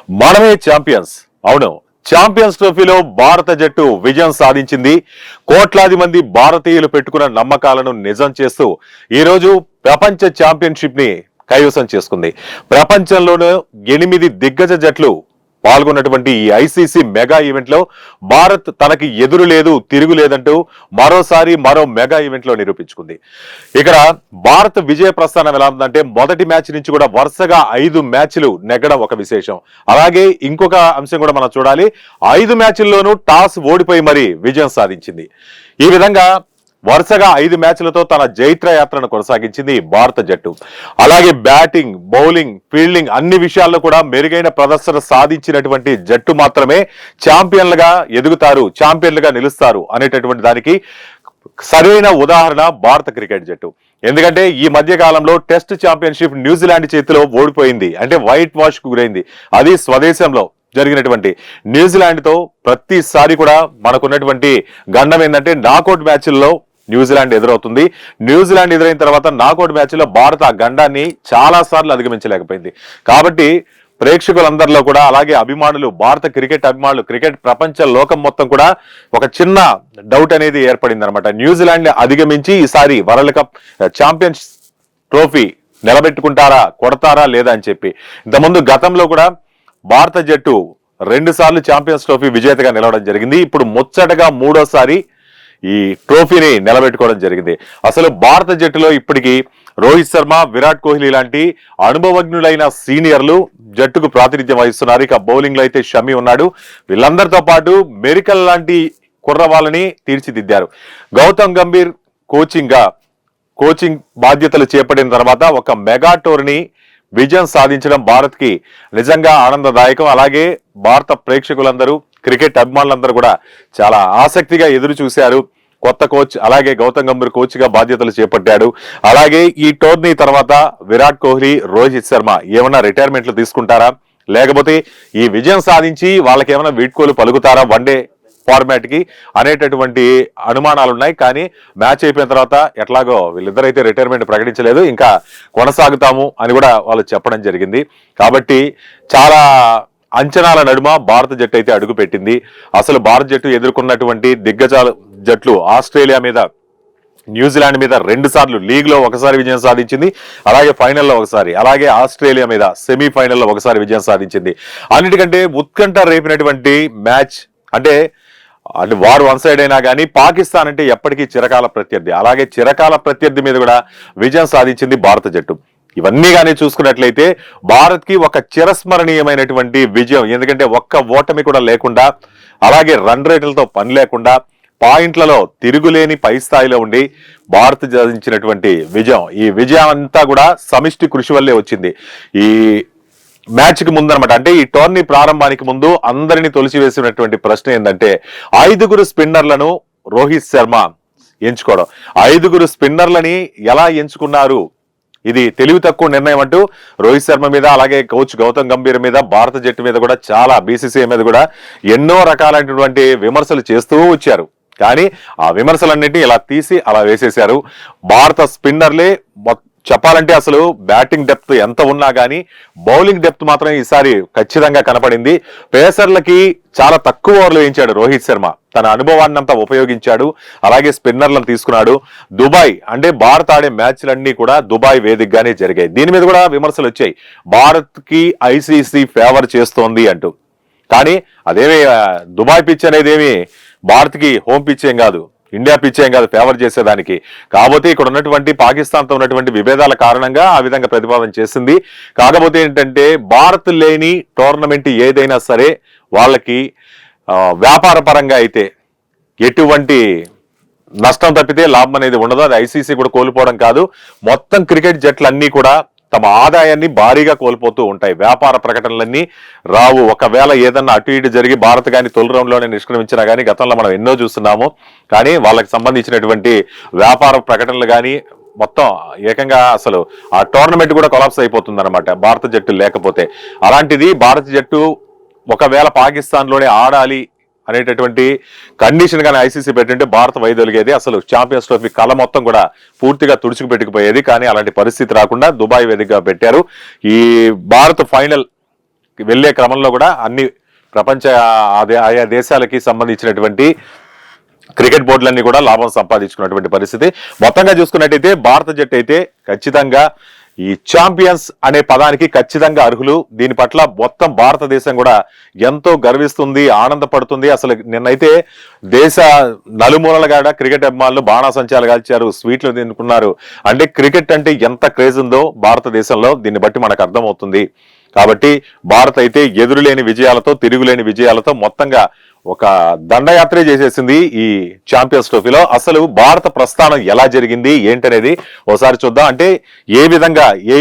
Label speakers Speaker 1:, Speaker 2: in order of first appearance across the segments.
Speaker 1: మనమే ఛాంపియన్స్. అవును, ఛాంపియన్స్ ట్రోఫీలో భారత జట్టు విజయం సాధించింది. కోట్లాది మంది భారతీయులు పెట్టుకున్న నమ్మకాలను నిజం చేస్తూ ఈ రోజు ప్రపంచ ఛాంపియన్షిప్ ని కైవసం చేసుకుంది. ప్రపంచంలోనే 8 దిగ్గజ జట్లు పాల్గొన్నటువంటి ఈ ఐసీసీ మెగా ఈవెంట్ లో భారత్ తనకి ఎదురు లేదు, తిరుగు లేదంటూ మరోసారి మరో మెగా ఈవెంట్ లో నిరూపించుకుంది. ఇక్కడ భారత్ విజయ ప్రస్థానం ఎలా ఉందంటే మొదటి మ్యాచ్ నుంచి కూడా వరుసగా 5 మ్యాచ్లు నెగ్గడం ఒక విశేషం. అలాగే ఇంకొక అంశం కూడా మనం చూడాలి, 5 మ్యాచ్ల్లోనూ టాస్ ఓడిపోయి మరీ విజయం సాధించింది. ఈ విధంగా వరుసగా 5 మ్యాచ్లతో తన జైత్ర యాత్రను కొనసాగించింది భారత జట్టు. అలాగే బ్యాటింగ్, బౌలింగ్, ఫీల్డింగ్ అన్ని విషయాల్లో కూడా మెరుగైన ప్రదర్శన సాధించినటువంటి జట్టు మాత్రమే ఛాంపియన్లుగా ఎదుగుతారు, ఛాంపియన్లుగా నిలుస్తారు అనేటటువంటి దానికి సరైన ఉదాహరణ భారత క్రికెట్ జట్టు. ఎందుకంటే ఈ మధ్య కాలంలో టెస్ట్ ఛాంపియన్షిప్ న్యూజిలాండ్ చేతిలో ఓడిపోయింది, అంటే వైట్ వాష్ కు గురైంది. అది స్వదేశంలో జరిగినటువంటి న్యూజిలాండ్ తో ప్రతిసారి కూడా మనకున్నటువంటి గండం ఏంటంటే నాకౌట్ మ్యాచ్ల్లో న్యూజిలాండ్ ఎదురవుతుంది. న్యూజిలాండ్ ఎదురైన తర్వాత నాకౌట్ మ్యాచ్ లో భారత ఆ గండాన్ని చాలా సార్లు అధిగమించలేకపోయింది. కాబట్టి ప్రేక్షకులందరిలో కూడా అలాగే అభిమానులు, భారత క్రికెట్ అభిమానులు, క్రికెట్ ప్రపంచ లోకం మొత్తం కూడా ఒక చిన్న డౌట్ అనేది ఏర్పడింది అనమాట. న్యూజిలాండ్ అధిగమించి ఈసారి వరల్డ్ కప్ ఛాంపియన్స్ ట్రోఫీ నిలబెట్టుకుంటారా, కొడతారా లేదా అని చెప్పి. ఇంతకుముందు గతంలో కూడా భారత జట్టు 2 సార్లు ఛాంపియన్స్ ట్రోఫీ విజేతగా నిలవడం జరిగింది. ఇప్పుడు ముచ్చటగా 3వ ఈ ట్రోఫీని నిలబెట్టుకోవడం జరిగింది. అసలు భారత జట్టులో ఇప్పటికీ రోహిత్ శర్మ, విరాట్ కోహ్లీ లాంటి అనుభవజ్ఞులైన సీనియర్లు జట్టుకు ప్రాతినిధ్యం వహిస్తున్నారు. ఇక బౌలింగ్ లో అయితే షమి ఉన్నాడు. వీళ్ళందరితో పాటు మెరికల్ లాంటి కుర్రవాళ్ళని తీర్చిదిద్దారు. గౌతమ్ గంభీర్ కోచింగ్ బాధ్యతలు చేపట్టిన తర్వాత ఒక మెగా టోర్ని విజయం సాధించడం భారత్ కి నిజంగా ఆనందదాయకం. అలాగే భారత ప్రేక్షకులందరూ, క్రికెట్ అభిమానులందరూ కూడా చాలా ఆసక్తిగా ఎదురు చూశారు. కొత్త కోచ్, అలాగే గౌతమ్ గంభీర్ కోచ్ గా బాధ్యతలు చేపట్టాడు. అలాగే ఈ టోర్నీ తర్వాత విరాట్ కోహ్లీ, రోహిత్ శర్మ ఏమైనా రిటైర్మెంట్లు తీసుకుంటారా, లేకపోతే ఈ విజయం సాధించి వాళ్ళకి ఏమైనా వీడ్కోలు పలుకుతారా వన్డే ఫార్మాట్ కి అనేటటువంటి అనుమానాలు ఉన్నాయి. కానీ మ్యాచ్ అయిపోయిన తర్వాత ఎట్లాగో వీళ్ళిద్దరైతే రిటైర్మెంట్ ప్రకటించలేదు, ఇంకా కొనసాగుతాము అని కూడా వాళ్ళు చెప్పడం జరిగింది. కాబట్టి చాలా అంచనాల నడుమ భారత జట్టు అయితే అడుగు పెట్టింది. అసలు భారత జట్టు ఎదుర్కొన్నటువంటి దిగ్గజ జట్లు ఆస్ట్రేలియా మీద, న్యూజిలాండ్ మీద 2 సార్లు, లీగ్ లో ఒకసారి విజయం సాధించింది, అలాగే ఫైనల్లో ఒకసారి, అలాగే ఆస్ట్రేలియా మీద సెమీఫైనల్లో ఒకసారి విజయం సాధించింది. అన్నిటికంటే ఉత్కంఠ రేపినటువంటి మ్యాచ్ అంటే వారు వన్ సైడ్ అయినా కానీ పాకిస్తాన్ అంటే ఎప్పటికీ చిరకాల ప్రత్యర్థి. అలాగే చిరకాల ప్రత్యర్థి మీద కూడా విజయం సాధించింది భారత జట్టు. ఇవన్నీ కానీ చూసుకున్నట్లయితే భారత్ కి ఒక చిరస్మరణీయమైనటువంటి విజయం. ఎందుకంటే ఒక్క ఓటమి కూడా లేకుండా, అలాగే రన్ రేట్లతో పని లేకుండా, పాయింట్లలో తిరుగులేని పై స్థాయిలో ఉండి భారత్ సాధించినటువంటి విజయం. ఈ విజయం అంతా కూడా సమిష్టి కృషి వల్లే వచ్చింది. ఈ మ్యాచ్ కి ముందు అనమాట, అంటే ఈ టోర్నీ ప్రారంభానికి ముందు అందరినీ తొలిచివేసినటువంటి ప్రశ్న ఏంటంటే 5 స్పిన్నర్లను రోహిత్ శర్మ ఎంచుకోవడం. 5 స్పిన్నర్లని ఎలా ఎంచుకున్నారు, ఇది తెలివి తక్కువ నిర్ణయం అంటూ రోహిత్ శర్మ మీద, అలాగే కోచ్ గౌతమ్ గంభీర్ మీద, భారత జట్టు మీద కూడా చాలా, బీసీసీఐ మీద కూడా ఎన్నో రకాలైనటువంటి విమర్శలు చేస్తూ వచ్చారు. కానీ ఆ విమర్శలన్నింటినీ ఇలా తీసి అలా వేసేశారు. భారత స్పిన్నర్లే చెప్పాలంటే అసలు బ్యాటింగ్ డెప్త్ ఎంత ఉన్నా కానీ బౌలింగ్ డెప్త్ మాత్రం ఈసారి ఖచ్చితంగా కనపడింది. పేసర్లకి చాలా తక్కువ ఓవర్లు వేయించాడు రోహిత్ శర్మ, తన అనుభవాన్ని అంతా ఉపయోగించాడు. అలాగే స్పిన్నర్లను తీసుకున్నాడు. దుబాయ్ అంటే భారత్ ఆడే మ్యాచ్లన్నీ కూడా దుబాయ్ వేదికగానే జరిగాయి. దీని మీద కూడా విమర్శలు వచ్చాయి, భారత్ కి ఐసీసీ ఫేవర్ చేస్తోంది అంటూ. కానీ అదేమి దుబాయ్ పిచ్ అనేది ఏమి భారత్ కి హోమ్ పిచ్ ఏం కాదు, ఇండియా పిచ్ ఏం కాదు ఫేవర్ చేసేదానికి. కాకపోతే ఇక్కడ ఉన్నటువంటి పాకిస్తాన్తో ఉన్నటువంటి విభేదాల కారణంగా ఆ విధంగా ప్రతిపాదన చేసింది. కాకపోతే ఏంటంటే భారత్ లేని టోర్నమెంట్ ఏదైనా సరే వాళ్ళకి వ్యాపార పరంగా అయితే ఎటువంటి నష్టం తప్పితే లాభం అనేది ఉండదు. అది ఐసీసీ కూడా కోల్పోవడం కాదు, మొత్తం క్రికెట్ జట్లన్నీ కూడా తమ ఆదాయాన్ని భారీగా కోల్పోతూ ఉంటాయి. వ్యాపార ప్రకటనలన్నీ రావు. ఒకవేళ ఏదన్నా అటు ఇటు జరిగి భారత్ కానీ తొలి రౌండ్లోనే నిష్క్రమించినా కానీ గతంలో మనం ఎన్నో చూస్తున్నాము. కానీ వాళ్ళకి సంబంధించినటువంటి వ్యాపార ప్రకటనలు కానీ మొత్తం ఏకంగా అసలు ఆ టోర్నమెంట్ కూడా కొలాప్స్ అయిపోతుంది అనమాట భారత జట్టు లేకపోతే. అలాంటిది భారత జట్టు ఒకవేళ పాకిస్తాన్ లోనే ఆడాలి అనేటటువంటి కండిషన్ గానీ ఐసీసీ పెట్టింటే భారత్ వైదొలిగేది. అసలు ఛాంపియన్స్ ట్రోఫీ కళ మొత్తం కూడా పూర్తిగా తుడుచుకు పెట్టుకుపోయేది. కానీ అలాంటి పరిస్థితి రాకుండా దుబాయ్ వేదికగా పెట్టారు. ఈ భారత్ ఫైనల్ వెళ్లే క్రమంలో కూడా అన్ని ప్రపంచ ఆయా దేశాలకి సంబంధించినటువంటి క్రికెట్ బోర్డులన్నీ కూడా లాభం సంపాదించుకున్నటువంటి పరిస్థితి. మొత్తంగా చూసుకున్నట్టయితే భారత జట్టు అయితే ఖచ్చితంగా ఈ ఛాంపియన్స్ అనే పదానికి ఖచ్చితంగా అర్హులు. దీని పట్ల మొత్తం భారతదేశం కూడా ఎంతో గర్విస్తుంది, ఆనందపడుతుంది. అసలు నిన్నైతే దేశ నలుమూలలుగా క్రికెట్ అభిమానులు బాణాసంచాలు కాల్చారు, స్వీట్లు తినుకున్నారు. అంటే క్రికెట్ అంటే ఎంత క్రేజ్ ఉందో భారతదేశంలో దీన్ని బట్టి మనకు అర్థమవుతుంది. కాబట్టి భారత్ అయితే ఎదురులేని విజయాలతో, తిరుగులేని విజయాలతో మొత్తంగా ఒక దండయాత్రే చేసేసింది ఈ ఛాంపియన్స్ ట్రోఫీలో. అసలు భారత ప్రస్థానం ఎలా జరిగింది ఏంటనేది ఒకసారి చూద్దాం. అంటే ఏ విధంగా ఏ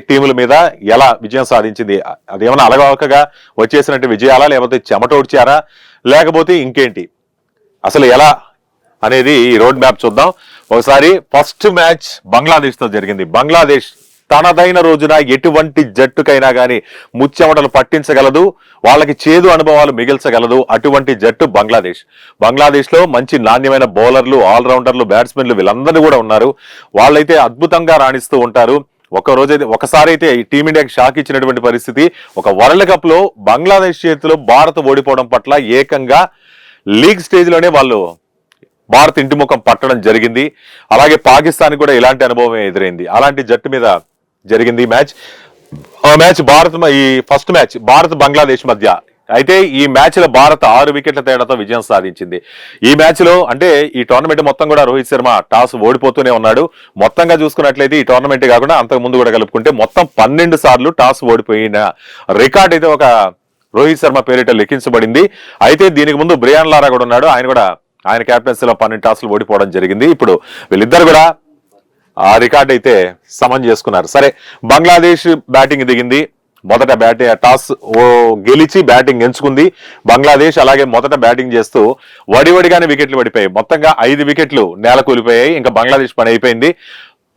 Speaker 1: టీముల మీద ఎలా విజయం సాధించింది, అదేమన్నా అలగవకగా వచ్చేసినట్టు విజయాలా, లేకపోతే చెమటోడ్చారా, లేకపోతే ఇంకేంటి, అసలు ఎలా అనేది ఈ రోడ్ మ్యాప్ చూద్దాం. ఒకసారి ఫస్ట్ మ్యాచ్ బంగ్లాదేశ్ తో జరిగింది. బంగ్లాదేశ్ తనదైన రోజున ఎటువంటి జట్టుకైనా గాని ముచ్చెమటలు పట్టించగలదు, వాళ్ళకి చేదు అనుభవాలు మిగిల్చగలదు. అటువంటి జట్టు బంగ్లాదేశ్ లో మంచి నాణ్యమైన బౌలర్లు, ఆల్రౌండర్లు, బ్యాట్స్మెన్లు వీళ్ళందరూ కూడా ఉన్నారు. వాళ్ళైతే అద్భుతంగా రాణిస్తూ ఉంటారు. ఒకసారి అయితే టీమిండియాకి షాక్ ఇచ్చినటువంటి పరిస్థితి. ఒక వరల్డ్ కప్ లో బంగ్లాదేశ్ చేతిలో భారత్ ఓడిపోవడం పట్ల ఏకంగా లీగ్ స్టేజ్ లోనే వాళ్ళు భారత్ ఇంటి ముఖం పట్టడం జరిగింది. అలాగే పాకిస్తాన్ కూడా ఇలాంటి అనుభవం ఎదురైంది. అలాంటి జట్టు మీద జరిగింది మ్యాచ్. ఆ మ్యాచ్ ఈ ఫస్ట్ మ్యాచ్ భారత్ బంగ్లాదేశ్ మధ్య. అయితే ఈ మ్యాచ్ లో భారత్ 6 వికెట్ల తేడాతో విజయం సాధించింది. ఈ మ్యాచ్ లో అంటే ఈ టోర్నమెంట్ మొత్తం కూడా రోహిత్ శర్మ టాస్ ఓడిపోతూనే ఉన్నాడు. మొత్తంగా చూసుకున్నట్లయితే ఈ టోర్నమెంట్ కాకుండా అంతకు ముందు కూడా కలుపుకుంటే మొత్తం 12 సార్లు టాస్ ఓడిపోయిన రికార్డ్ అయితే ఒక రోహిత్ శర్మ పేరిట లిఖించబడింది. అయితే దీనికి ముందు బ్రియాన్ లారా కూడా ఉన్నాడు. ఆయన క్యాప్టెన్సీలో 12 టాస్లు ఓడిపోవడం జరిగింది. ఇప్పుడు వీళ్ళిద్దరు కూడా ఆ రికార్డ్ అయితే సమన్ చేసుకున్నారు. సరే, బంగ్లాదేశ్ బ్యాటింగ్ దిగింది. మొదట టాస్ గెలిచి బ్యాటింగ్ ఎంచుకుంది బంగ్లాదేశ్. అలాగే మొదట బ్యాటింగ్ చేస్తూ వడివడిగానే వికెట్లు పడిపోయాయి. మొత్తంగా 5 వికెట్లు నేల కూలిపోయాయి. ఇంకా బంగ్లాదేశ్ పని అయిపోయింది.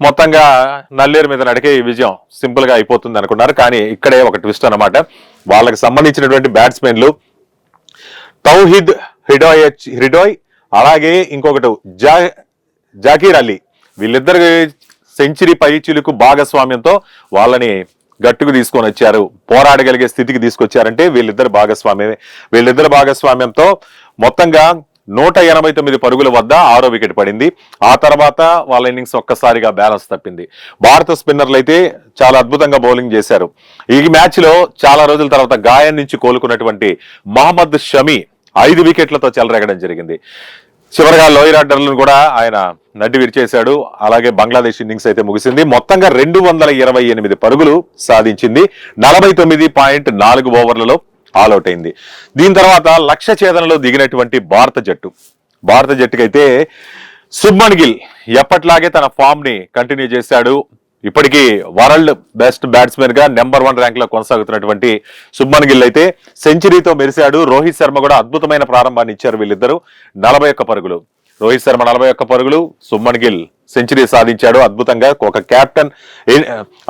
Speaker 1: మొత్తంగా నల్లేరు మీద నడికే ఈ విజయం సింపుల్ గా అయిపోతుంది అనుకున్నారు. కానీ ఇక్కడే ఒక ట్విస్ట్ అన్నమాట. వాళ్ళకి సంబంధించినటువంటి బ్యాట్స్మెన్లు తౌహిద్ హిడోయ్ అలాగే ఇంకొకటి జాకీర్ అలీ, వీళ్ళిద్దరు సెంచరీ పై చిలుకు భాగస్వామ్యంతో వాళ్ళని గట్టుకు తీసుకొని వచ్చారు. పోరాడగలిగే స్థితికి తీసుకొచ్చారంటే వీళ్ళిద్దరు భాగస్వామ్యంతో మొత్తంగా 189 పరుగుల వద్ద 6వ వికెట్ పడింది. ఆ తర్వాత వాళ్ళ ఇన్నింగ్స్ ఒక్కసారిగా బ్యాలెన్స్ తప్పింది. భారత స్పిన్నర్లు అయితే చాలా అద్భుతంగా బౌలింగ్ చేశారు. ఈ మ్యాచ్ లో చాలా రోజుల తర్వాత గాయం నుంచి కోలుకున్నటువంటి మహమ్మద్ షమి 5 వికెట్లతో చెలరేగడం జరిగింది. చివరిగా లోయర్ ఆర్డర్లను కూడా ఆయన నడ్డి విరిచేశాడు. అలాగే బంగ్లాదేశ్ ఇన్నింగ్స్ అయితే ముగిసింది. మొత్తంగా 228 పరుగులు సాధించింది. 49.4 ఓవర్లలో ఆల్అౌట్ అయింది. దీని తర్వాత లక్ష్య ఛేదనలో దిగినటువంటి భారత జట్టుకైతే శుభ్మన్ గిల్ ఎప్పట్లాగే తన ఫామ్ ని కంటిన్యూ చేశాడు. ఇప్పటికీ వరల్డ్ బెస్ట్ బ్యాట్స్మెన్ గా నెంబర్ 1 ర్యాంక్ లో కొనసాగుతున్నటువంటి శుభ్మన్ గిల్ అయితే సెంచరీతో మెరిశాడు. రోహిత్ శర్మ కూడా అద్భుతమైన ప్రారంభాన్ని ఇచ్చారు. వీళ్ళిద్దరూ 41 పరుగులు, రోహిత్ శర్మ 41 పరుగులు, శుభ్మన్ గిల్ సెంచరీ సాధించాడు అద్భుతంగా. ఒక కెప్టెన్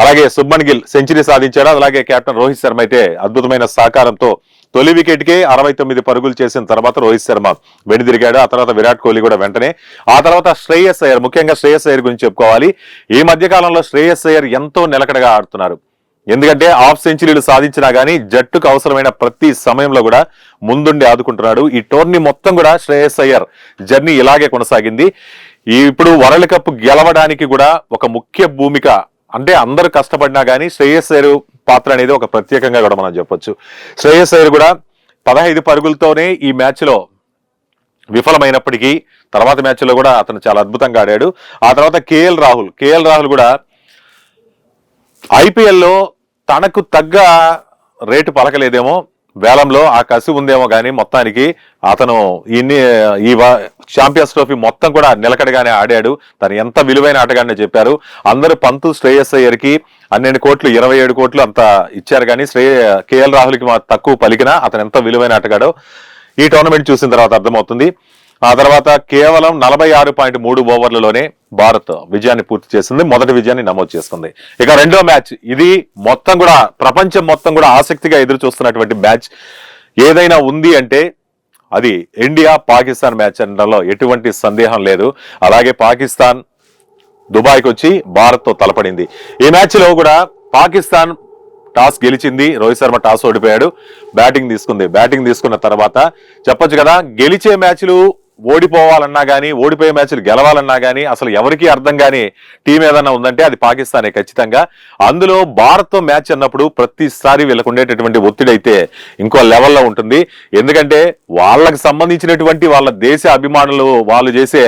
Speaker 1: అలాగే శుభ్మన్ గిల్ సెంచరీ సాధించాడు. అలాగే కెప్టెన్ రోహిత్ శర్మ అయితే అద్భుతమైన సహకారంతో తొలి వికెట్ కే 69 పరుగులు చేసిన తర్వాత రోహిత్ శర్మ వెనుదిరిగాడు. ఆ తర్వాత విరాట్ కోహ్లీ కూడా వెంటనే. ఆ తర్వాత శ్రేయస్ అయ్యర్, ముఖ్యంగా శ్రేయస్ అయ్యర్ గురించి చెప్పుకోవాలి. ఈ మధ్య కాలంలో శ్రేయస్ అయ్యర్ ఎంతో నిలకడగా ఆడుతున్నారు. ఎందుకంటే హాఫ్ సెంచరీలు సాధించినా గానీ జట్టుకు అవసరమైన ప్రతి సమయంలో కూడా ముందుండి ఆదుకుంటున్నాడు. ఈ టోర్నీ మొత్తం కూడా శ్రేయస్ అయ్యర్ జర్నీ ఇలాగే కొనసాగింది. ఇప్పుడు వరల్డ్ కప్ గెలవడానికి కూడా ఒక ముఖ్య భూమిక, అంటే అందరూ కష్టపడినా గానీ శ్రేయస్ అయ్యర్ పాత్ర అనేది ఒక ప్రత్యేకంగా కూడా మనం చెప్పొచ్చు. శ్రేయస్ అయ్యర్ కూడా 15 పరుగులతోనే ఈ మ్యాచ్ లో విఫలమైనప్పటికీ తర్వాత మ్యాచ్ లో కూడా అతను చాలా అద్భుతంగా ఆడాడు. ఆ తర్వాత కేఎల్ రాహుల్ కూడా ఐపీఎల్లో తనకు తగ్గ రేటు పలకలేదేమో, వేలంలో ఆ కసి ఉందేమో కానీ మొత్తానికి అతను ఈ ఛాంపియన్స్ ట్రోఫీ మొత్తం కూడా నిలకడగానే ఆడాడు. తను ఎంత విలువైన ఆటగానే చెప్పారు అందరూ. పంతు శ్రేయస్ అయ్యర్ కి 12 కోట్లు 27 కోట్లు అంత ఇచ్చారు కానీ కేఎల్ రాహుల్కి తక్కువ పలికినా అతను ఎంత విలువైన ఆటగాడో ఈ టోర్నమెంట్ చూసిన తర్వాత అర్థమవుతుంది. ఆ తర్వాత కేవలం 46.3 ఓవర్లలోనే భారత్ విజయాన్ని పూర్తి చేసింది, మొదటి విజయాన్ని నమోదు చేసుకుంది. ఇక రెండో మ్యాచ్, ఇది మొత్తం కూడా ప్రపంచం మొత్తం కూడా ఆసక్తిగా ఎదురు చూస్తున్నటువంటి మ్యాచ్ ఏదైనా ఉంది అంటే అది ఇండియా పాకిస్తాన్ మ్యాచ్ అనడంలో ఎటువంటి సందేహం లేదు. అలాగే పాకిస్తాన్ దుబాయ్కి వచ్చి భారత్ తో తలపడింది. ఈ మ్యాచ్ లో కూడా పాకిస్తాన్ టాస్ గెలిచింది, రోహిత్ శర్మ టాస్ ఓడిపోయాడు, బ్యాటింగ్ తీసుకుంది. బ్యాటింగ్ తీసుకున్న తర్వాత చెప్పొచ్చు కదా, గెలిచే మ్యాచ్లు ఓడిపోవాలన్నా గానీ, ఓడిపోయే మ్యాచ్లు గెలవాలన్నా గానీ అసలు ఎవరికి అర్థం కాని టీం ఏదన్నా ఉందంటే అది పాకిస్తానే ఖచ్చితంగా. అందులో భారత్ తో మ్యాచ్ అన్నప్పుడు ప్రతిసారి వీళ్ళకు ఉండేటటువంటి ఒత్తిడి అయితే ఇంకో లెవెల్లో ఉంటుంది. ఎందుకంటే వాళ్ళకి సంబంధించినటువంటి వాళ్ళ దేశ అభిమానులు వాళ్ళు చేసే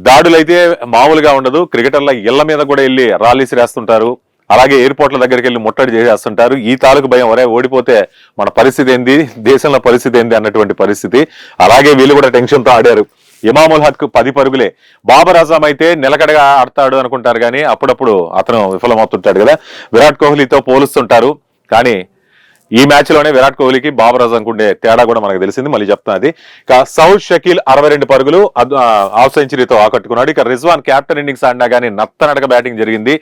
Speaker 1: దాడులైతే మామూలుగా ఉండదు. క్రికెటర్ల ఇళ్ల మీద కూడా వెళ్ళి ర్యాలీస్ వేస్తుంటారు, అలాగే ఎయిర్పోర్ట్ల దగ్గరికి వెళ్ళి ముట్టడి చేసేస్తుంటారు. ఈ తాలూకు భయం, ఒరే ఓడిపోతే మన పరిస్థితి ఏంది, దేశంలో పరిస్థితి ఏంది అన్నటువంటి పరిస్థితి. అలాగే వీళ్ళు కూడా టెన్షన్ తో ఆడారు. ఇమాముల్ హక్ 10 పరుగులే. బాబర్ అజాం అయితే నిలకడగా ఆడతాడు అనుకుంటారు కానీ అప్పుడప్పుడు అతను విఫలమవుతుంటాడు కదా. విరాట్ కోహ్లీతో పోలుస్తుంటారు కానీ ఈ మ్యాచ్ లోనే విరాట్ కోహ్లీకి బాబర్ అజాంకు ఉండే తేడా కూడా మనకు తెలిసింది. మళ్ళీ చెప్తున్నది. ఇక సౌద్ షకీల్ 62 పరుగులు హాఫ్ సెంచరీతో ఆకట్టుకున్నాడు. ఇక రిజ్వాన్ క్యాప్టెన్ ఇన్నింగ్స్ ఆడినా కానీ నత్తనడక బ్యాటింగ్ జరిగింది.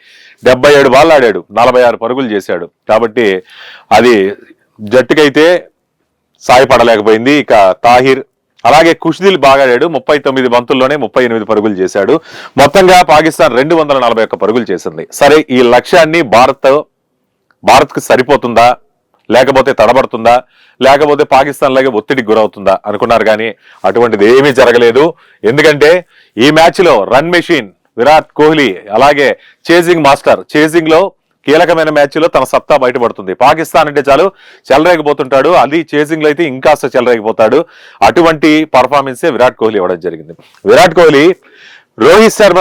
Speaker 1: 77 బాల్ ఆడాడు, 46 పరుగులు చేశాడు. కాబట్టి అది జట్టుకైతే సాయపడలేకపోయింది. ఇక తాహిర్ అలాగే ఖుష్దిల్ బాగా ఆడాడు. 39 బంతుల్లోనే 38 పరుగులు చేశాడు. మొత్తంగా పాకిస్తాన్ 241 పరుగులు చేసింది. సరే, ఈ లక్ష్యాన్ని భారత్ కు సరిపోతుందా, లేకపోతే తడబడుతుందా, లేకపోతే పాకిస్తాన్ లాగే ఒత్తిడికి గురవుతుందా అనుకున్నారు కానీ అటువంటిది ఏమీ జరగలేదు. ఎందుకంటే ఈ మ్యాచ్ లో రన్ మెషిన్ విరాట్ కోహ్లీ, అలాగే చేజింగ్ మాస్టర్, చేజింగ్ లో కీలకమైన మ్యాచ్ లో తన సత్తా బయటపడుతుంది. పాకిస్తాన్ అంటే చాలు చెలరేగిపోతుంటాడు, అది చేజింగ్ లో అయితే ఇంకాస్త చెలరేగిపోతాడు. అటువంటి పర్ఫార్మెన్సే విరాట్ కోహ్లీ ఇవ్వడం జరిగింది. విరాట్ కోహ్లీ రోహిత్ శర్మ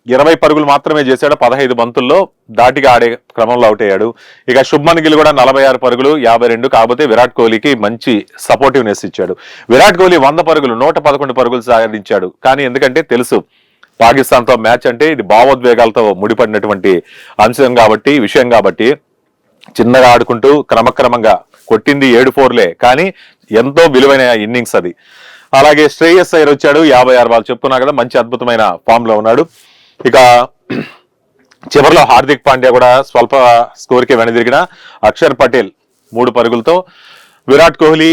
Speaker 1: 20 పరుగులు మాత్రమే చేశాడు 15 బంతుల్లో, దాటిగా ఆడే క్రమంలో అవుట్ అయ్యాడు. ఇక శుభ్మన్ గిల్ కూడా 46 పరుగులు 52. కాకపోతే విరాట్ కోహ్లీకి మంచి సపోర్టివ్నెస్ ఇచ్చాడు. విరాట్ కోహ్లీ 100 పరుగులు 111 పరుగులు సాధించాడు. కానీ ఎందుకంటే తెలుసు పాకిస్తాన్ తో మ్యాచ్ అంటే ఇది భావోద్వేగాలతో ముడిపడినటువంటి విషయం కాబట్టి చిన్నగా ఆడుకుంటూ క్రమక్రమంగా కొట్టింది 7 4లే, కానీ ఎంతో విలువైన ఇన్నింగ్స్ అది. అలాగే శ్రేయస్ అయ్యర్ వచ్చాడు, 56 బాల్. చెప్తున్నా కదా, మంచి అద్భుతమైన ఫామ్ లో ఉన్నాడు. ఇక చివరిలో హార్దిక్ పాండ్యా కూడా స్వల్ప స్కోర్ కి వెనుదిరిగిన. అక్షర్ పటేల్ 3 పరుగులతో. విరాట్ కోహ్లీ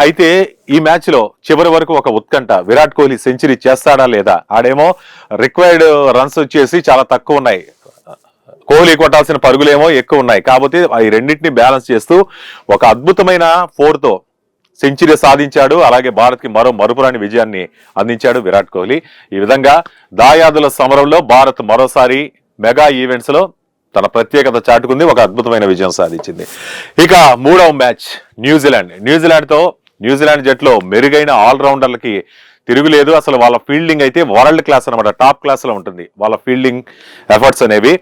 Speaker 1: అయితే ఈ మ్యాచ్ లో చివరి వరకు ఒక ఉత్కంఠ, విరాట్ కోహ్లీ సెంచరీ చేస్తాడా లేదా. ఆడేమో రిక్వైర్డ్ రన్స్ వచ్చేసి చాలా తక్కువ ఉన్నాయి, కోహ్లీ కొట్టాల్సిన పరుగులేమో ఎక్కువ ఉన్నాయి. కాకపోతే ఈ రెండింటిని బ్యాలెన్స్ చేస్తూ ఒక అద్భుతమైన 4తో సెంచరీ సాధించాడు. అలాగే భారత్ కి మరో మరుపురాని విజయాన్ని అందించాడు విరాట్ కోహ్లీ. ఈ విధంగా దాయాదుల సమరంలో భారత్ మరోసారి మెగా ఈవెంట్స్ లో తన ప్రత్యేకత చాటుకుంది, ఒక అద్భుతమైన విజయం సాధించింది. ఇక 3వ మ్యాచ్ న్యూజిలాండ్ జట్టులో మెరుగైన ఆల్రౌండర్లకి తిరుగులేదు. అసలు వాళ్ళ ఫీల్డింగ్ అయితే వరల్డ్ క్లాస్ అనమాట, టాప్ క్లాస్ లో ఉంటుంది వాళ్ళ ఫీల్డింగ్ ఎఫర్ట్స్ అనేవి.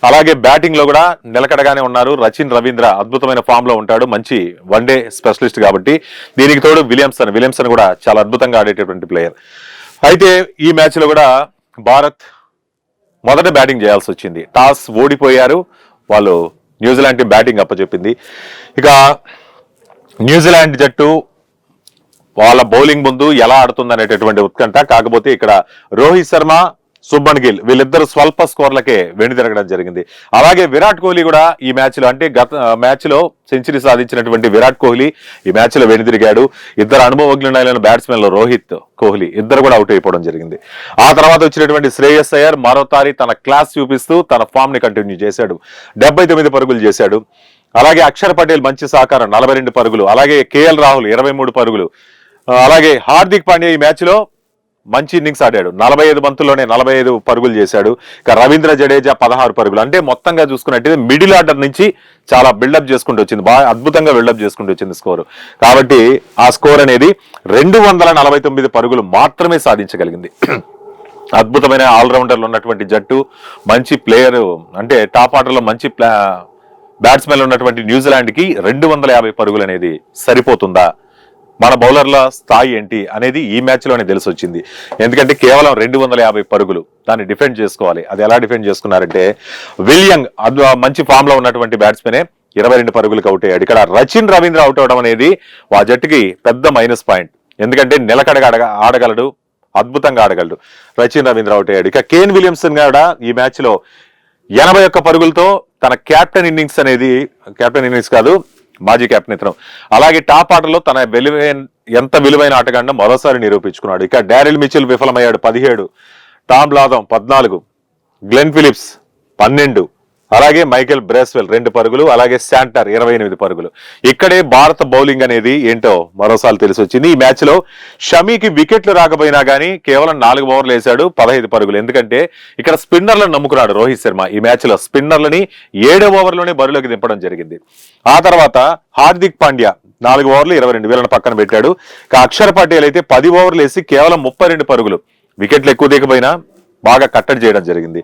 Speaker 1: అలాగే బ్యాటింగ్ లో కూడా నిలకడగానే ఉన్నారు. రచిన్ రవీంద్ర అద్భుతమైన ఫామ్ లో ఉంటాడు, మంచి వన్డే స్పెషలిస్ట్ కాబట్టి. దీనికి తోడు విలియమ్సన్ కూడా చాలా అద్భుతంగా ఆడేటటువంటి ప్లేయర్. అయితే ఈ మ్యాచ్ లో కూడా భారత్ మొదట బ్యాటింగ్ చేయాల్సి వచ్చింది. టాస్ ఓడిపోయారు వాళ్ళు, న్యూజిలాండ్ బ్యాటింగ్ అప్పచెప్పింది. ఇక న్యూజిలాండ్ జట్టు వాళ్ళ బౌలింగ్ ముందు ఎలా ఆడుతుంది అనేటటువంటి ఉత్కంఠ. కాకపోతే ఇక్కడ రోహిత్ శర్మ, శుభ్మన్ గిల్ వీళ్ళిద్దరు స్వల్ప స్కోర్లకే వెనుదిరగడం జరిగింది. అలాగే విరాట్ కోహ్లీ కూడా ఈ మ్యాచ్ లో, అంటే గత మ్యాచ్ లో సెంచరీ సాధించినటువంటి విరాట్ కోహ్లీ ఈ మ్యాచ్ లో వెనుదిరిగాడు. ఇద్దరు అనుభవజ్ఞులైన బ్యాట్స్మెన్లు రోహిత్, కోహ్లీ ఇద్దరు కూడా అవుట్ అయిపోవడం జరిగింది. ఆ తర్వాత వచ్చినటువంటి శ్రేయస్ అయ్యర్ మరోసారి తన క్లాస్ చూపిస్తూ తన ఫామ్ ని కంటిన్యూ చేశాడు, 79 పరుగులు చేశాడు. అలాగే అక్షర్ పటేల్ మంచి సహకారం 42 పరుగులు. అలాగే కేఎల్ రాహుల్ 23 పరుగులు. అలాగే హార్దిక్ పాండ్యా ఈ మ్యాచ్ లో మంచి ఇన్నింగ్స్ ఆడాడు, 45 బంతుల్లోనే 45 పరుగులు చేశాడు. ఇక రవీంద్ర జడేజా 16 పరుగులు. అంటే మొత్తంగా చూసుకున్నట్టయితే మిడిల్ ఆర్డర్ నుంచి చాలా బిల్డప్ చేసుకుంటూ వచ్చింది, బాగా అద్భుతంగా బిల్డప్ చేసుకుంటూ వచ్చింది స్కోర్. కాబట్టి ఆ స్కోర్ అనేది 249 పరుగులు మాత్రమే సాధించగలిగింది. అద్భుతమైన ఆల్రౌండర్లు ఉన్నటువంటి జట్టు, మంచి ప్లేయర్ అంటే టాప్ ఆర్డర్ లో మంచి బ్యాట్స్మెన్ ఉన్నటువంటి న్యూజిలాండ్ కి 250 పరుగులు అనేది సరిపోతుందా, మన బౌలర్ల స్థాయి ఏంటి అనేది ఈ మ్యాచ్ లోనే తెలిసి వచ్చింది. ఎందుకంటే కేవలం 250 పరుగులు దాన్ని డిఫెండ్ చేసుకోవాలి. అది ఎలా డిఫెండ్ చేసుకున్నారంటే, విలియంగ్ మంచి ఫామ్ లో ఉన్నటువంటి బ్యాట్స్మెనే 22 పరుగులకు అవుట్ అయ్యాడు. ఇక్కడ రచిన్ రవీంద్ర అవుట్ అవడం అనేది ఆ జట్టుకి పెద్ద మైనస్ పాయింట్. ఎందుకంటే నిలకడగా ఆడగలడు, అద్భుతంగా ఆడగలడు. రచిన్ రవీంద్ర అవుట్ అయ్యాడు. ఇక కేన్ విలియమ్సన్ కూడా ఈ మ్యాచ్ లో 81 పరుగులతో తన క్యాప్టెన్ ఇన్నింగ్స్ కాదు, మాజీ కెప్టెన్ ఇతను. అలాగే టాప్ ఆటలో తన ఎంత విలువైన ఆటగాడిని మరోసారి నిరూపించుకున్నాడు. ఇక డారిల్ మిచెల్ విఫలమయ్యాడు 17, టామ్ లాథమ్ 14, గ్లెన్ ఫిలిప్స్ 12, అలాగే మైకేల్ బ్రేస్వెల్ 2 పరుగులు, అలాగే శాంటర్ 28 పరుగులు. ఇక్కడే భారత బౌలింగ్ అనేది ఏంటో మరోసారి తెలిసి వచ్చింది. ఈ మ్యాచ్ లో షమీకి వికెట్లు రాకపోయినా గానీ కేవలం 4 ఓవర్లు వేశాడు, 15 పరుగులు. ఎందుకంటే ఇక్కడ స్పిన్నర్లను నమ్ముకున్నాడు రోహిత్ శర్మ. ఈ మ్యాచ్ లో స్పిన్నర్లని 7వ ఓవర్లోనే బరిలోకి దింపడం జరిగింది. ఆ తర్వాత హార్దిక్ పాండ్యా 4 ఓవర్లు 22 వీళ్ళని పక్కన పెట్టాడు. అక్షర్ పటేల్ అయితే 10 ఓవర్లు వేసి కేవలం 32 పరుగులు. వికెట్లు ఎక్కువ దిగపోయినా బాగా కట్టడి చేయడం జరిగింది.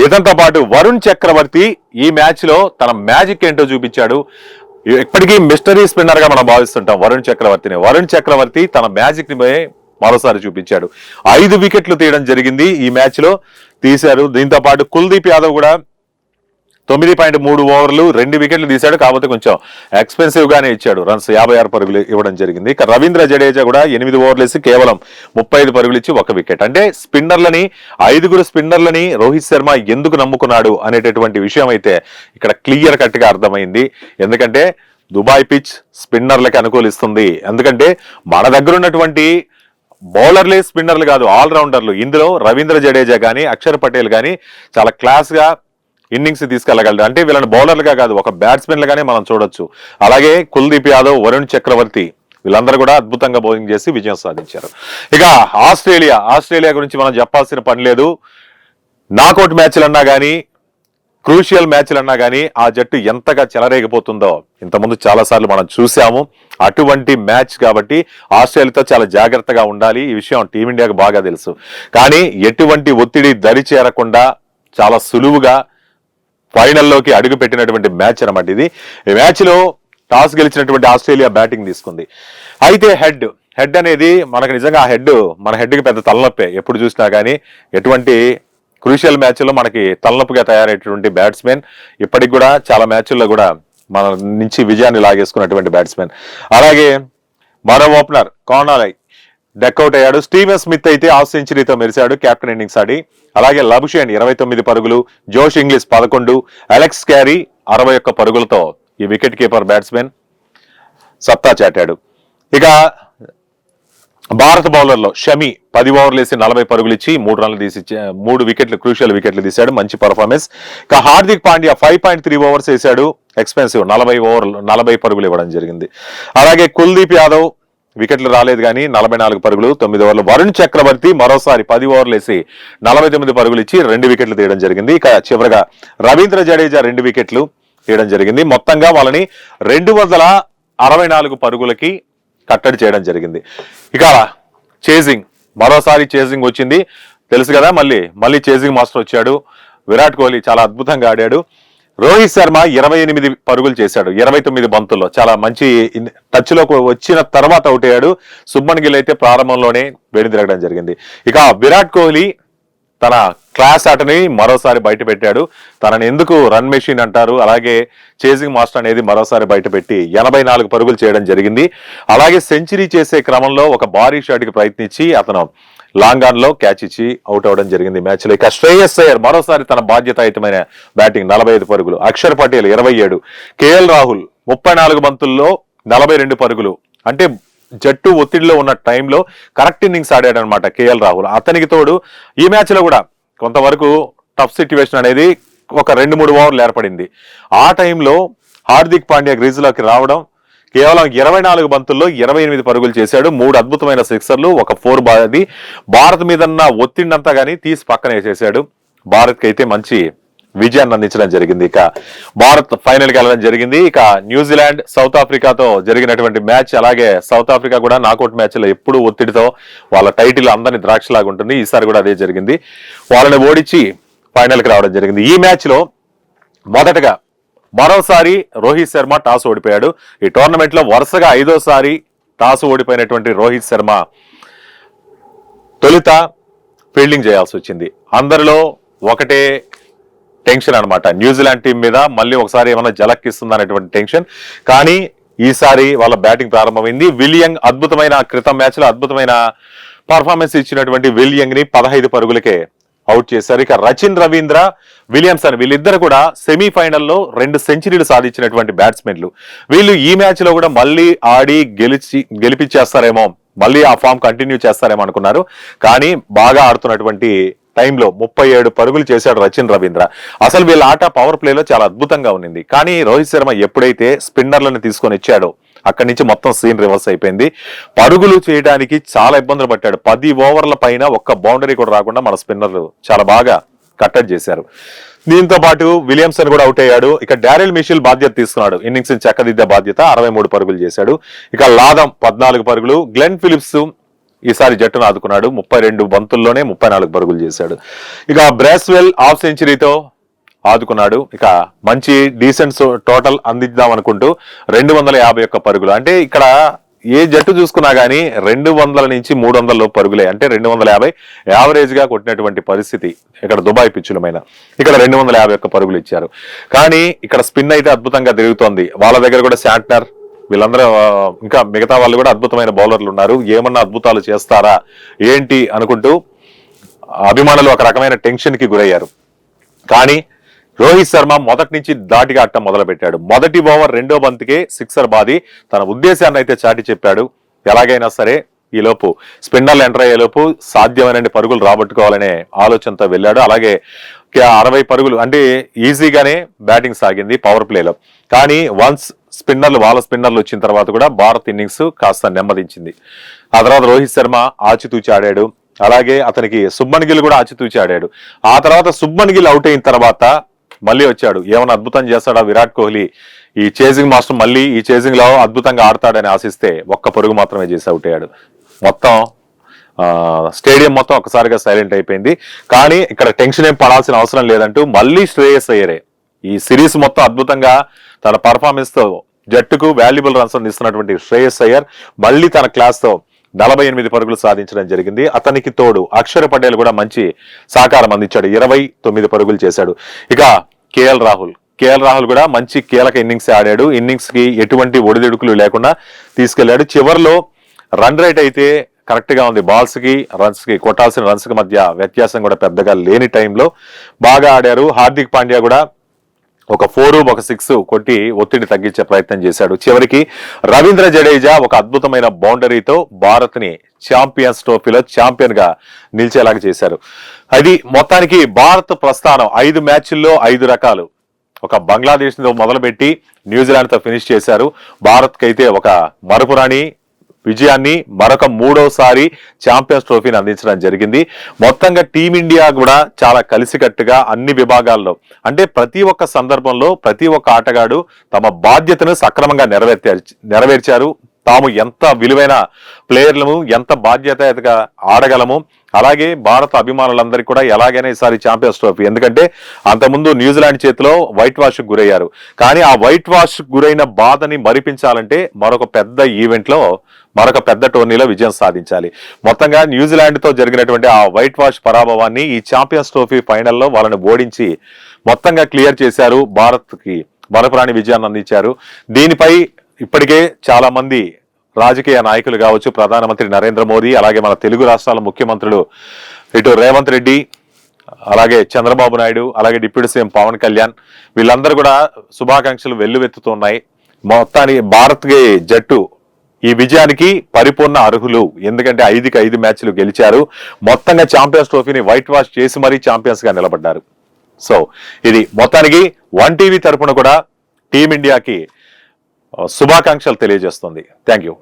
Speaker 1: ఇదంతో పాటు వరుణ్ చక్రవర్తి ఈ మ్యాచ్ లో తన మ్యాజిక్ ఏంటో చూపించాడు. ఇప్పటికీ మిస్టరీ స్పిన్నర్ గా మనం భావిస్తుంటాం వరుణ్ చక్రవర్తిని. వరుణ్ చక్రవర్తి తన మ్యాజిక్ ని మరోసారి చూపించాడు. 5 వికెట్లు తీయడం జరిగింది ఈ మ్యాచ్ లో, తీశారు. దీంతో పాటు కుల్దీప్ యాదవ్ కూడా 9.3 ఓవర్లు 2 వికెట్లు తీశాడు. కాకపోతే కొంచెం ఎక్స్పెన్సివ్ గానే ఇచ్చాడు రన్స్, 56 పరుగులు ఇవ్వడం జరిగింది. ఇక రవీంద్ర జడేజా కూడా 8 ఓవర్లు వేసి కేవలం 35 పరుగులు ఇచ్చి 1 వికెట్. అంటే స్పిన్నర్లని 5 స్పిన్నర్లని రోహిత్ శర్మ ఎందుకు నమ్ముకున్నాడు అనేటటువంటి విషయం అయితే ఇక్కడ క్లియర్ కట్ గా అర్థమైంది. ఎందుకంటే దుబాయ్ పిచ్ స్పిన్నర్లకి అనుకూలిస్తుంది. ఎందుకంటే మన దగ్గర ఉన్నటువంటి బౌలర్లే స్పిన్నర్లు కాదు, ఆల్రౌండర్లు. ఇందులో రవీంద్ర జడేజా గానీ అక్షర్ పటేల్ గానీ చాలా క్లాస్ గా ఇన్నింగ్స్ తీసుకెళ్లగలడు. అంటే వీళ్ళని బౌలర్లుగా కాదు, ఒక బ్యాట్స్మెన్లుగానే మనం చూడొచ్చు. అలాగే కుల్దీప్ యాదవ్, వరుణ్ చక్రవర్తి వీళ్ళందరూ కూడా అద్భుతంగా బౌలింగ్ చేసి విజయం సాధించారు. ఇక ఆస్ట్రేలియా గురించి మనం చెప్పాల్సిన పని లేదు. నాకౌట్ మ్యాచ్లు అన్నా గానీ, క్రూషియల్ మ్యాచ్లు అన్నా గానీ ఆ జట్టు ఎంతగా చెలరేగిపోతుందో ఇంతకుముందు చాలా సార్లు మనం చూసాము. అటువంటి మ్యాచ్ కాబట్టి ఆస్ట్రేలియాతో చాలా జాగ్రత్తగా ఉండాలి. ఈ విషయం టీమిండియాకు బాగా తెలుసు. కానీ ఎటువంటి ఒత్తిడి దరి చేరకుండా చాలా సులువుగా ఫైనల్లోకి అడుగు పెట్టినటువంటి మ్యాచ్ అన్నమాట ఇది. ఈ మ్యాచ్ లో టాస్ గెలిచినటువంటి ఆస్ట్రేలియా బ్యాటింగ్ తీసుకుంది. అయితే హెడ్ అనేది మనకు నిజంగా ఆ మన హెడ్కి పెద్ద తలనొప్పే. ఎప్పుడు చూసినా కానీ ఎటువంటి క్రూషియల్ మ్యాచ్లో మనకి తలనొప్పిగా తయారయ్యేటువంటి బ్యాట్స్మెన్, ఇప్పటికి కూడా చాలా మ్యాచ్ల్లో కూడా మన నుంచి విజయాన్ని లాగేసుకున్నటువంటి బ్యాట్స్మెన్. అలాగే మరో ఓపెనర్ కానాలై డక్అవుట్ అయ్యాడు. స్టీవెన్ స్మిత్ అయితే హాఫ్ సెంచరీతో మెరిశాడు కెప్టెన్ ఇన్నింగ్స్ ఆడి. అలాగే లబుషేన్ 29 పరుగులు, జోష్ ఇంగ్లీష్ 11, అలెక్స్ క్యారీ 61 పరుగులతో ఈ వికెట్ కీపర్ బ్యాట్స్మెన్ సత్తా చాటాడు. ఇక భారత బౌలర్లో షమి 10 ఓవర్లు వేసి 40 పరుగులు ఇచ్చి 3 రన్లు తీసి 3 వికెట్లు క్రూషియల్ వికెట్లు తీశాడు, మంచి పర్ఫార్మెన్స్. ఇక హార్దిక్ పాండ్యా 5.3 ఓవర్స్ వేశాడు, ఎక్స్పెన్సివ్ 40 పరుగులు ఇవ్వడం జరిగింది. అలాగే కుల్దీప్ యాదవ్ వికెట్లు రాలేదు కానీ 44 పరుగులు 9 ఓవర్లు. వరుణ్ చక్రవర్తి మరోసారి 10 ఓవర్లు వేసి 49 పరుగులు ఇచ్చి 2 వికెట్లు తీయడం జరిగింది. ఇక చివరగా రవీంద్ర జడేజా 2 వికెట్లు తీయడం జరిగింది. మొత్తంగా వాళ్ళని 264 పరుగులకి కట్టడి చేయడం జరిగింది. ఇక మరోసారి చేజింగ్ వచ్చింది, తెలుసు కదా. మళ్ళీ చేజింగ్ మాస్టర్ వచ్చాడు. విరాట్ కోహ్లీ చాలా అద్భుతంగా ఆడాడు. రోహిత్ శర్మ 28 పరుగులు చేశాడు 29 బంతుల్లో, చాలా మంచి టచ్ లోకి వచ్చిన తర్వాత అవుట్ అయ్యాడు. సుబ్మన్ గిల్ అయితే ప్రారంభంలోనే వేడి తిరగడం జరిగింది. ఇక విరాట్ కోహ్లీ తన క్లాస్ ఆటని మరోసారి బయట పెట్టాడు. తనని ఎందుకు రన్ మెషిన్ అంటారు, అలాగే చేజింగ్ మాస్టర్ అనేది మరోసారి బయట పెట్టి 84 పరుగులు చేయడం జరిగింది. అలాగే సెంచరీ చేసే క్రమంలో ఒక భారీ షాట్ కి ప్రయత్నించి అతను లాంగ్ ఆన్ లో క్యాచ్ ఇచ్చి అవుట్ అవడం జరిగింది మ్యాచ్ లో. ఇక శ్రేయస్ అయ్యర్ మరోసారి తన బాధ్యతాయుతమైన బ్యాటింగ్ 45 పరుగులు, అక్షర్ పటేల్ 27, కేఎల్ రాహుల్ 34 బంతుల్లో 42 పరుగులు. అంటే జట్టు ఒత్తిడిలో ఉన్న టైంలో కరెక్ట్ ఇన్నింగ్స్ ఆడాడనమాట కేఎల్ రాహుల్. అతనికి తోడు ఈ మ్యాచ్ లో కూడా కొంతవరకు టఫ్ సిచ్యువేషన్ అనేది ఒక 2-3 ఓవర్లు ఏర్పడింది. ఆ టైంలో హార్దిక్ పాండ్యా గ్రీజ్ లోకి రావడం, కేవలం 24 బంతుల్లో 28 పరుగులు చేశాడు, 3 అద్భుతమైన సిక్సర్లు, ఒక 4 బాది. భారత్ మీద ఉన్న ఒత్తిడినంతా గానీ తీసి పక్కన వేసేశాడు. భారత్ కి అయితే మంచి విజయాన్ని అందించడం జరిగింది. ఇక భారత్ ఫైనల్ కి వెళ్ళడం జరిగింది. ఇక న్యూజిలాండ్ సౌత్ ఆఫ్రికాతో జరిగినటువంటి మ్యాచ్, అలాగే సౌత్ ఆఫ్రికా కూడా నాకౌట్ మ్యాచ్ లో ఎప్పుడు ఒత్తిడితో వాళ్ళ టైటిల్ అందరినీ ద్రాక్షలాగా ఉంటుంది. ఈసారి కూడా అదే జరిగింది. వాళ్ళని ఓడించి ఫైనల్ కి రావడం జరిగింది. ఈ మ్యాచ్ లో మొదటగా మరోసారి రోహిత్ శర్మ టాస్ ఓడిపోయాడు. ఈ టోర్నమెంట్ లో వరుసగా 5వ టాస్ ఓడిపోయినటువంటి రోహిత్ శర్మ తొలుత ఫీల్డింగ్ చేయాల్సి వచ్చింది. అందరిలో ఒకటే టెన్షన్ అనమాట, న్యూజిలాండ్ టీం మీద మళ్ళీ ఒకసారి ఏమైనా జలక్కిస్తుంది అనేటువంటి టెన్షన్. కానీ ఈసారి వాళ్ళ బ్యాటింగ్ ప్రారంభమైంది. విలియంగ్ అద్భుతమైన క్రితం మ్యాచ్ లో అద్భుతమైన పర్ఫార్మెన్స్ ఇచ్చినటువంటి విలియంగ్ ని 15 పరుగులకే అవుట్ చేశారు. ఇక రచిన్ రవీంద్ర, విలియమ్సన్ వీళ్ళిద్దరు కూడా సెమీఫైనల్లో 2 సెంచరీలు సాధించినటువంటి బ్యాట్స్మెన్లు. వీళ్ళు ఈ మ్యాచ్ లో కూడా మళ్ళీ ఆడి గెలిపించేస్తారేమో, మళ్ళీ ఆ ఫామ్ కంటిన్యూ చేస్తారేమో అనుకున్నారు. కానీ బాగా ఆడుతున్నటువంటి టైంలో 37 పరుగులు చేశాడు రచిన్ రవీంద్ర. అసలు వీళ్ళ ఆట పవర్ ప్లేలో చాలా అద్భుతంగా ఉన్నింది. కానీ రోహిత్ శర్మ ఎప్పుడైతే స్పిన్నర్లను తీసుకొని వచ్చాడో అక్కడి నుంచి మొత్తం సీన్ రివర్స్ అయిపోయింది. పరుగులు చేయడానికి చాలా ఇబ్బందులు పట్టాడు. 10 ఓవర్ల పైన ఒక్క బౌండరీ కూడా రాకుండా మన స్పిన్నర్లు చాలా బాగా కట్టడి చేశారు. దీంతో పాటు విలియమ్సన్ కూడా అవుట్ అయ్యాడు. ఇక డారెల్ మిషెల్ బాధ్యత తీసుకున్నాడు. ఇన్నింగ్స్ చక్కదిద్దే బాధ్యత, 63 పరుగులు చేశాడు. ఇక లాదం 14 పరుగులు. గ్లెన్ ఫిలిప్స్ ఈసారి జట్టును ఆదుకున్నాడు. 32 బంతుల్లోనే 34 పరుగులు చేశాడు. ఇక బ్రాస్వెల్ హాఫ్ సెంచరీతో ఆదుకున్నాడు. ఇక మంచి డీసెంట్ టోటల్ అందిద్దాం అనుకుంటూ 251 పరుగులు. అంటే ఇక్కడ ఏ జట్టు చూసుకున్నా గానీ 200 నుంచి 300 పరుగులే, అంటే 250 యావరేజ్ గా కొట్టినటువంటి పరిస్థితి ఇక్కడ దుబాయ్ పిచ్చులమైన. ఇక్కడ 251 పరుగులు ఇచ్చారు. కానీ ఇక్కడ స్పిన్ అయితే అద్భుతంగా తిరుగుతోంది. వాళ్ళ దగ్గర కూడా శాంట్నర్, వీళ్ళందరూ ఇంకా మిగతా వాళ్ళు కూడా అద్భుతమైన బౌలర్లు ఉన్నారు. ఏమన్నా అద్భుతాలు చేస్తారా ఏంటి అనుకుంటూ అభిమానులు ఒక రకమైన టెన్షన్ కి గురయ్యారు. కానీ రోహిత్ శర్మ మొదటి నుంచి దాటిగా ఆడటం మొదలు పెట్టాడు. మొదటి ఓవర్ 2వ బంతికే సిక్సర్ బాది తన ఉద్దేశాన్ని అయితే చాటి చెప్పాడు. ఎలాగైనా సరే ఈలోపు స్పిన్నర్లు ఎంటర్ అయ్యేలోపు సాధ్యమైన పరుగులు రాబట్టుకోవాలనే ఆలోచనతో వెళ్ళాడు. అలాగే 60 పరుగులు అంటే ఈజీగానే బ్యాటింగ్ సాగింది పవర్ ప్లేలో. కానీ వన్స్ వాళ్ళ స్పిన్నర్లు వచ్చిన తర్వాత కూడా భారత్ ఇన్నింగ్స్ కాస్త నెమ్మదించింది. ఆ తర్వాత రోహిత్ శర్మ ఆచితూచి ఆడాడు. అలాగే అతనికి శుభ్మన్ గిల్ కూడా ఆచితూచి ఆడాడు. ఆ తర్వాత శుభ్మన్ గిల్ అవుట్ అయిన తర్వాత మళ్ళీ వచ్చాడు. ఏమైనా అద్భుతం చేస్తాడా విరాట్ కోహ్లీ, ఈ చేజింగ్ మాస్టర్ మళ్ళీ ఈ చేజింగ్ లో అద్భుతంగా ఆడతాడని ఆశిస్తే ఒక్క పరుగు మాత్రమే చేసి అవుట్ అయ్యాడు. మొత్తం స్టేడియం మొత్తం ఒక్కసారిగా సైలెంట్ అయిపోయింది. కానీ ఇక్కడ టెన్షన్ ఏం పడాల్సిన అవసరం లేదంటూ మళ్ళీ శ్రేయస్ అయ్యరే ఈ సిరీస్ మొత్తం అద్భుతంగా తన పర్ఫార్మెన్స్ తో జట్టుకు వాల్యుబుల్ రన్స్ అందిస్తున్నటువంటి శ్రేయస్ అయ్యర్ మళ్ళీ తన క్లాస్ తో 48 పరుగులు సాధించడం జరిగింది. అతనికి తోడు అక్షర్ పటేల్ కూడా మంచి సహకారం అందించాడు. 29 పరుగులు చేశాడు. ఇక కేఎల్ రాహుల్ కూడా మంచి కీలక ఇన్నింగ్స్ ఆడాడు. ఇన్నింగ్స్ కి ఎటువంటి ఒడిదుడుకులు లేకుండా తీసుకెళ్లాడు. చివరిలో రన్ రేట్ అయితే కరెక్ట్ గా ఉంది. బాల్స్ కి రన్స్ కి కొట్టాల్సిన రన్స్ కి మధ్య వ్యత్యాసం కూడా పెద్దగా లేని టైంలో బాగా ఆడారు. హార్దిక్ పాండ్యా కూడా ఒక 4 ఒక 6 కొట్టి ఒత్తిడి తగ్గించే ప్రయత్నం చేశాడు. చివరికి రవీంద్ర జడేజా ఒక అద్భుతమైన బౌండరీతో భారత్ ని ఛాంపియన్స్ ట్రోఫీలో ఛాంపియన్ గా నిలిచేలాగా చేశారు. అది మొత్తానికి భారత్ ప్రస్థానం 5 మ్యాచ్ల్లో 5 రకాలు. ఒక బంగ్లాదేశ్ తో మొదలుపెట్టి న్యూజిలాండ్ తో ఫినిష్ చేశారు. భారత్ కి అయితే ఒక మరపురాని విజయాన్ని మరొక 3వసారి ఛాంపియన్స్ ట్రోఫీని అందించడం జరిగింది. మొత్తంగా టీమిండియా కూడా చాలా కలిసికట్టుగా అన్ని విభాగాల్లో, అంటే ప్రతి ఒక్క సందర్భంలో ప్రతి ఒక్క ఆటగాడు తమ బాధ్యతను సక్రమంగా నెరవేర్చారు. తాము ఎంత విలువైన ప్లేయర్లము, ఎంత బాధ్యతగా ఆడగలము, అలాగే భారత అభిమానులందరికీ కూడా ఎలాగైనా ఈసారి ఛాంపియన్స్ ట్రోఫీ, ఎందుకంటే అంతకుముందు న్యూజిలాండ్ చేతిలో వైట్ వాష్ గురయ్యారు. కానీ ఆ వైట్ వాష్ గురైన బాధని మరిపించాలంటే మరొక పెద్ద ఈవెంట్ లో, మరొక పెద్ద టోర్నీలో విజయం సాధించాలి. మొత్తంగా న్యూజిలాండ్ తో జరిగినటువంటి ఆ వైట్ వాష్ పరాభవాన్ని ఈ ఛాంపియన్స్ ట్రోఫీ ఫైనల్లో వాళ్ళని ఓడించి మొత్తంగా క్లియర్ చేశారు. భారత్ కి మరపురాని విజయాన్ని అందించారు. దీనిపై ఇప్పటికే చాలా మంది రాజకీయ నాయకులు కావచ్చు, ప్రధానమంత్రి నరేంద్ర మోదీ, అలాగే మన తెలుగు రాష్ట్రాల ముఖ్యమంత్రులు ఇటు రేవంత్ రెడ్డి, అలాగే చంద్రబాబు నాయుడు, అలాగే డిప్యూటీ సీఎం పవన్ కళ్యాణ్, వీళ్ళందరూ కూడా శుభాకాంక్షలు వెల్లువెత్తుతున్నాయి. మొత్తానికి భారత్ జట్టు ఈ విజయానికి పరిపూర్ణ అర్హులు. ఎందుకంటే 5కి 5 మ్యాచ్లు గెలిచారు. మొత్తంగా ఛాంపియన్స్ ట్రోఫీని వైట్ వాష్ చేసి మరీ ఛాంపియన్స్ గా నిలబడ్డారు. సో ఇది మొత్తానికి 1TV తరపున కూడా టీమిండియాకి శుభాకాంక్షలు తెలియజేస్తుంది. Thank you.